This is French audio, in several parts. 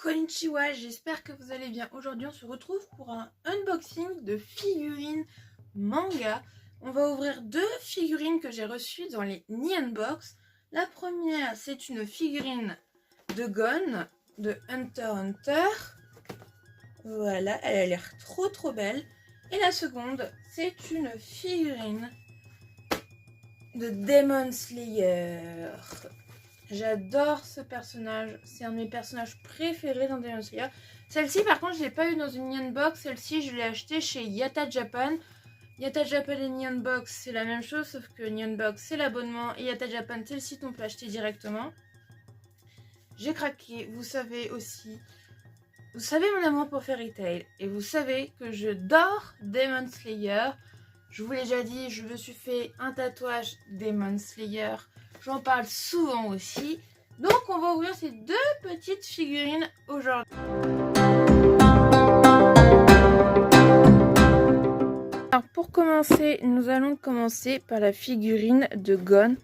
Konnichiwa, j'espère que vous allez bien. Aujourd'hui, on se retrouve pour un unboxing de figurines manga. On va ouvrir deux figurines que j'ai reçues dans les Nihon Box. La première, c'est une figurine de Gon, de Hunter x Hunter. Voilà, elle a l'air trop belle. Et la seconde, c'est une figurine de Demon Slayer. J'adore ce personnage, c'est un de mes personnages préférés dans Demon Slayer. Celle-ci par contre je ne l'ai pas eu dans une Nihon Box, celle-ci je l'ai achetée chez Yatta Japan. Yatta Japan et Nihon Box c'est la même chose sauf que Nihon Box c'est l'abonnement et Yatta Japan c'est le site où on peut acheter directement. J'ai craqué, vous savez mon amour pour Fairy Tail et vous savez que je dors Demon Slayer. Je vous l'ai déjà dit, je me suis fait un tatouage Demon Slayer. J'en parle souvent aussi. Donc on va ouvrir ces deux petites figurines aujourd'hui. Alors pour commencer, nous allons commencer par la figurine de Gon.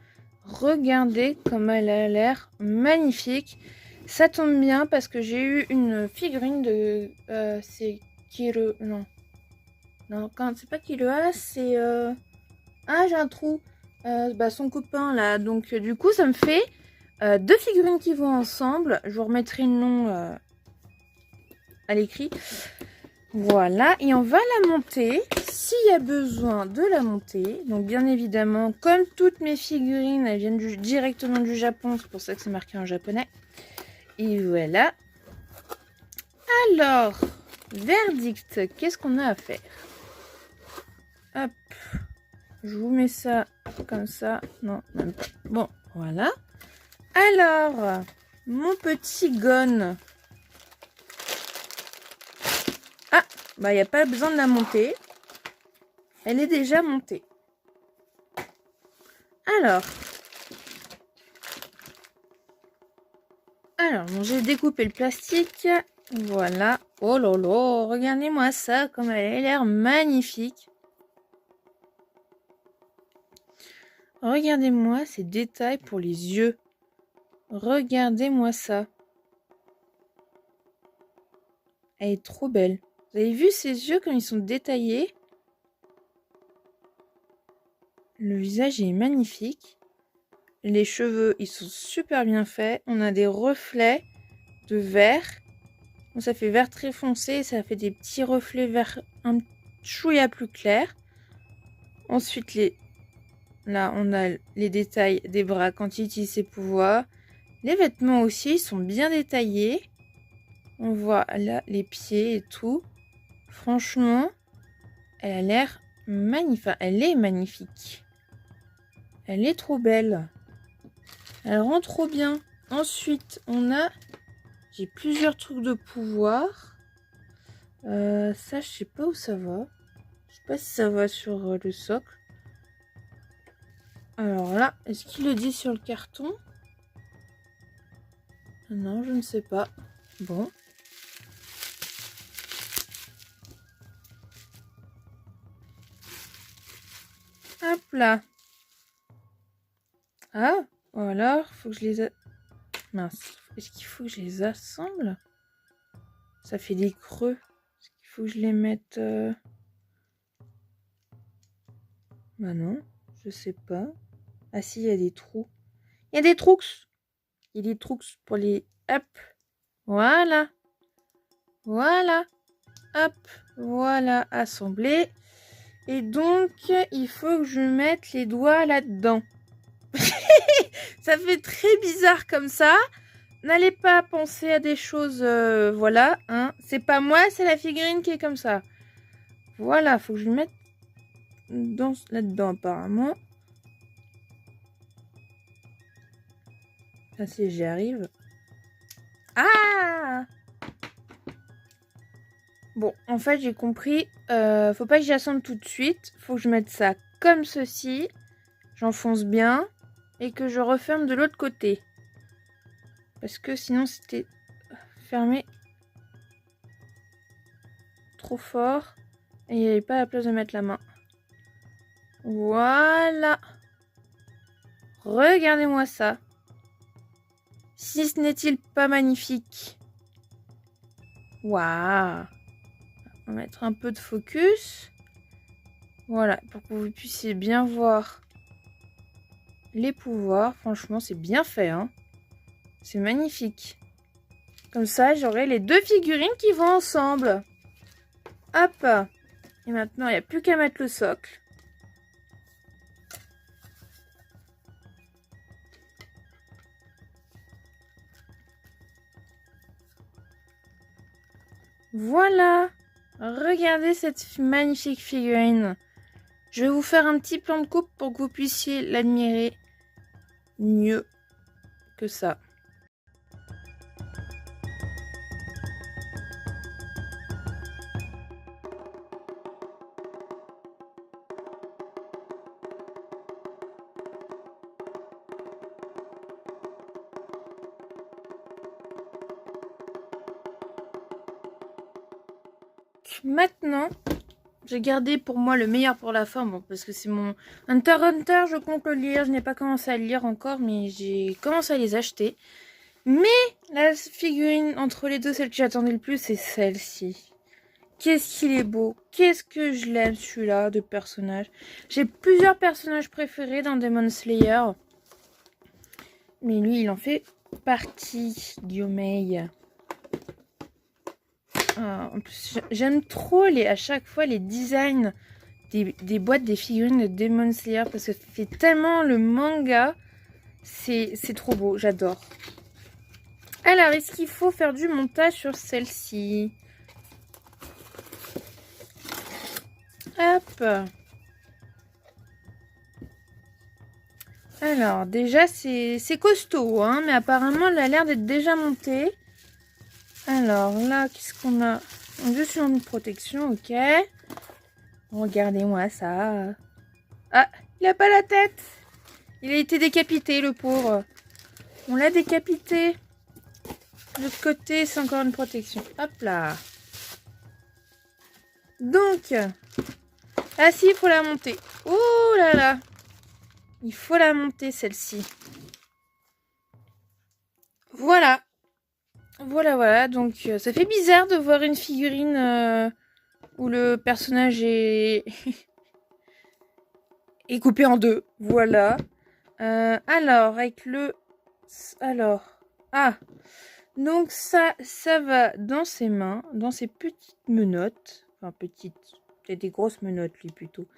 Regardez comme elle a l'air magnifique. Ça tombe bien parce que j'ai eu une figurine de... c'est Kiro... Non, c'est pas Killua, c'est... Ah, j'ai un trou. Son copain, là. Donc, du coup, ça me fait deux figurines qui vont ensemble. Je vous remettrai le nom à l'écrit. Voilà. Et on va la monter s'il y a besoin de la monter. Donc, bien évidemment, comme toutes mes figurines, elles viennent directement du Japon. C'est pour ça que c'est marqué en japonais. Et voilà. Alors, verdict. Qu'est-ce qu'on a à faire ? Hop, je vous mets ça comme ça. Non, même pas. Bon, voilà. Alors, mon petit Gon. Ah, il n'y a pas besoin de la monter. Elle est déjà montée. Alors, bon, j'ai découpé le plastique. Voilà. Oh là là, regardez-moi ça, comme elle a l'air magnifique. Regardez-moi ces détails pour les yeux. Regardez-moi ça. Elle est trop belle. Vous avez vu ses yeux comme ils sont détaillés? Le visage est magnifique. Les cheveux, ils sont super bien faits. On a des reflets de vert. Bon, ça fait vert très foncé. Ça fait des petits reflets vert un chouïa plus clair. Ensuite, là, on a les détails des bras quand il utilise ses pouvoirs. Les vêtements aussi, ils sont bien détaillés. On voit là les pieds et tout. Franchement, elle a l'air magnifique. Elle est magnifique. Elle est trop belle. Elle rend trop bien. Ensuite, j'ai plusieurs trucs de pouvoir. Ça, je sais pas où ça va. Je sais pas si ça va sur le socle. Alors là, est-ce qu'il le dit sur le carton? Non, je ne sais pas. Bon. Hop là. Ah, ou alors, faut que je les... Mince. Est-ce qu'il faut que je les assemble? Ça fait des creux. Est-ce qu'il faut que je les mette... Bah non, je sais pas. Ah si, il y a des trous. Il y a des trous. Il y a des trous pour les... Hop. Voilà. Voilà. Hop. Voilà, assemblé. Et donc, il faut que je mette les doigts là-dedans. Ça fait très bizarre comme ça. N'allez pas penser à des choses... voilà. Hein. C'est pas moi, c'est la figurine qui est comme ça. Voilà, faut que je le mette là-dedans apparemment. Ah si j'y arrive. Ah! Bon, en fait j'ai compris. Faut pas que j'y assemble tout de suite. Faut que je mette ça comme ceci. J'enfonce bien. Et que je referme de l'autre côté. Parce que sinon c'était fermé trop fort. Et il n'y avait pas la place de mettre la main. Voilà. Regardez-moi ça. Si ce n'est-il pas magnifique? Waouh! On va mettre un peu de focus. Voilà, pour que vous puissiez bien voir les pouvoirs. Franchement, c'est bien fait, hein. C'est magnifique. Comme ça, j'aurai les deux figurines qui vont ensemble. Hop! Et maintenant, il n'y a plus qu'à mettre le socle. Voilà! Regardez cette magnifique figurine. Je vais vous faire un petit plan de coupe pour que vous puissiez l'admirer mieux que ça. Maintenant, j'ai gardé pour moi le meilleur pour la fin, bon, parce que c'est mon Hunter x Hunter, je compte le lire, je n'ai pas commencé à le lire encore, mais j'ai commencé à les acheter. Mais la figurine entre les deux, celle que j'attendais le plus, c'est celle-ci. Qu'est-ce qu'il est beau, qu'est-ce que je l'aime celui-là de personnage. J'ai plusieurs personnages préférés dans Demon Slayer, mais lui il en fait partie, Gyomei. En plus, j'aime trop à chaque fois les designs des boîtes des figurines de Demon Slayer parce que ça fait tellement le manga. C'est trop beau, j'adore. Alors, est-ce qu'il faut faire du montage sur celle-ci? Hop. Alors, déjà, c'est costaud, hein, mais apparemment, elle a l'air d'être déjà montée. Alors là, qu'est-ce qu'on a? Juste une protection, ok. Regardez-moi ça. Ah, il a pas la tête. Il a été décapité, le pauvre. On l'a décapité. De l'autre côté, c'est encore une protection. Hop là. Donc, ah si, il faut la monter. Oh là là. Il faut la monter, celle-ci. Voilà. Voilà. Donc, ça fait bizarre de voir une figurine où le personnage est... est coupé en deux. Voilà. Alors, avec le... Alors... Ah. Donc, ça va dans ses mains, dans ses petites menottes. Enfin, petites. C'est des grosses menottes, lui, plutôt.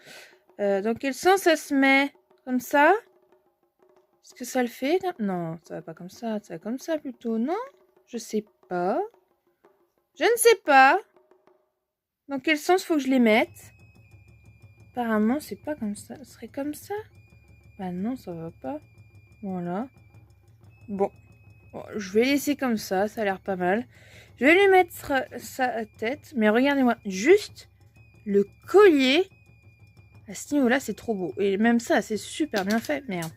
Dans quel sens ça se met? Comme ça? Est-ce que ça le fait? Non, ça va pas comme ça. Ça va comme ça, plutôt. Non? Je sais pas. Je ne sais pas. Dans quel sens faut que je les mette? Apparemment, c'est pas comme ça. Ce serait comme ça? Bah non, ça va pas. Voilà. Bon. Je vais laisser comme ça a l'air pas mal. Je vais lui mettre sa tête. Mais regardez-moi, juste le collier. À ce niveau-là, c'est trop beau. Et même ça, c'est super bien fait. Merde.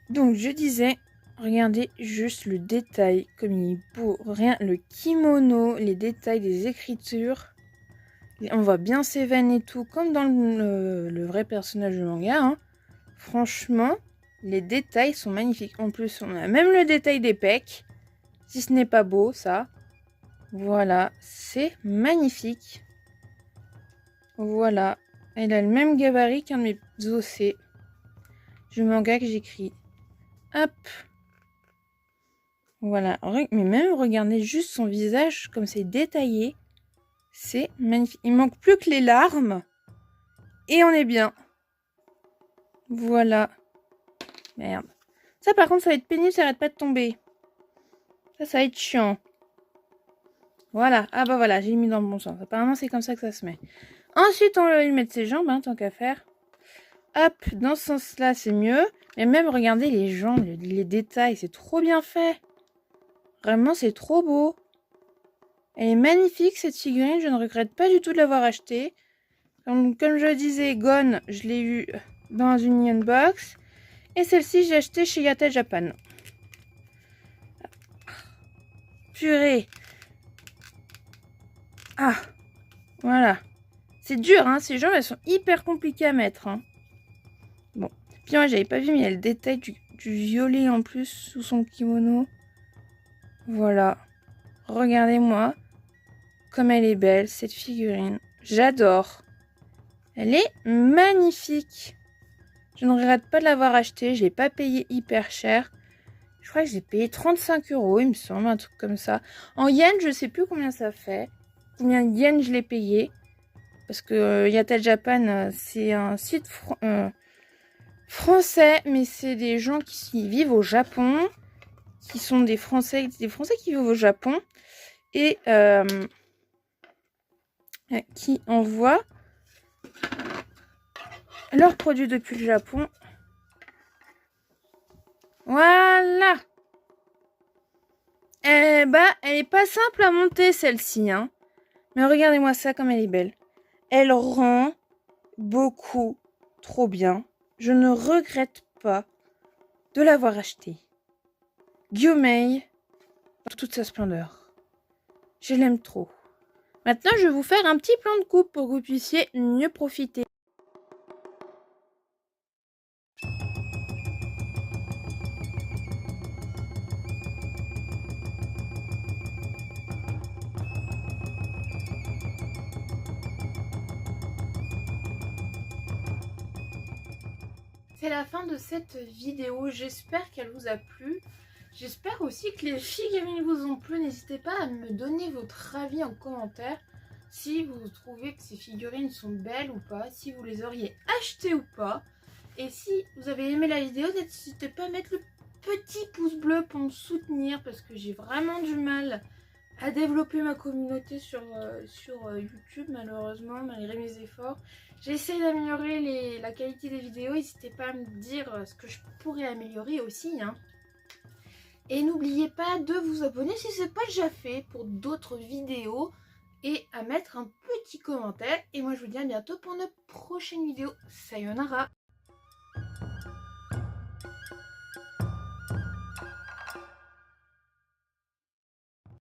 Donc, je disais... Regardez juste le détail, comme il est beau. Rien, le kimono, les détails des écritures. On voit bien ses veines et tout, comme dans le vrai personnage du manga. Hein. Franchement, les détails sont magnifiques. En plus, on a même le détail des pecs. Si ce n'est pas beau, ça. Voilà, c'est magnifique. Voilà. Elle a le même gabarit qu'un de mes ossets du manga que j'écris. Hop. Voilà, mais même regardez juste son visage comme c'est détaillé. C'est magnifique. Il manque plus que les larmes. Et on est bien. Voilà. Merde. Ça par contre ça va être pénible, ça arrête pas de tomber. Ça va être chiant. Voilà. Ah bah voilà, j'ai mis dans le bon sens. Apparemment c'est comme ça que ça se met. Ensuite on va lui mettre ses jambes, hein, tant qu'à faire. Hop, dans ce sens-là c'est mieux. Mais même regardez les jambes, les détails, c'est trop bien fait. Vraiment, c'est trop beau. Elle est magnifique, cette figurine. Je ne regrette pas du tout de l'avoir achetée. Comme je disais, Gone, je l'ai eu dans une Neon Box. Et celle-ci, j'ai acheté chez Yata Japan. Purée. Ah, voilà. C'est dur, hein. Ces jambes, elles sont hyper compliquées à mettre. Hein. Bon. Puis moi, j'avais pas vu, mais il y a le détail du violet en plus sous son kimono. Voilà. Regardez-moi comme elle est belle, cette figurine. J'adore. Elle est magnifique. Je ne regrette pas de l'avoir achetée. Je ne l'ai pas payée hyper cher. Je crois que j'ai payé 35 €, il me semble, un truc comme ça. En yens, je ne sais plus combien ça fait. Combien de yens je l'ai payé. Parce que Yata Japan, c'est un site français, mais c'est des gens qui vivent au Japon, qui sont des Français qui vivent au Japon et qui envoient leurs produits depuis le Japon. Voilà. Eh ben, elle est pas simple à monter celle-ci, hein. Mais regardez-moi ça comme elle est belle. Elle rend beaucoup trop bien. Je ne regrette pas de l'avoir achetée. Gyomei dans toute sa splendeur. Je l'aime trop. Maintenant, je vais vous faire un petit plan de coupe pour que vous puissiez mieux profiter. C'est la fin de cette vidéo, j'espère qu'elle vous a plu. J'espère aussi que les figurines vous ont plu. N'hésitez pas à me donner votre avis en commentaire. Si vous trouvez que ces figurines sont belles ou pas, si vous les auriez achetées ou pas. Et si vous avez aimé la vidéo, n'hésitez pas à mettre le petit pouce bleu pour me soutenir. Parce que j'ai vraiment du mal à développer ma communauté sur YouTube, malheureusement, malgré mes efforts. J'essaie d'améliorer la qualité des vidéos. N'hésitez pas à me dire ce que je pourrais améliorer aussi, hein. Et n'oubliez pas de vous abonner si ce n'est pas déjà fait pour d'autres vidéos. Et à mettre un petit commentaire. Et moi je vous dis à bientôt pour une prochaine vidéo. Sayonara!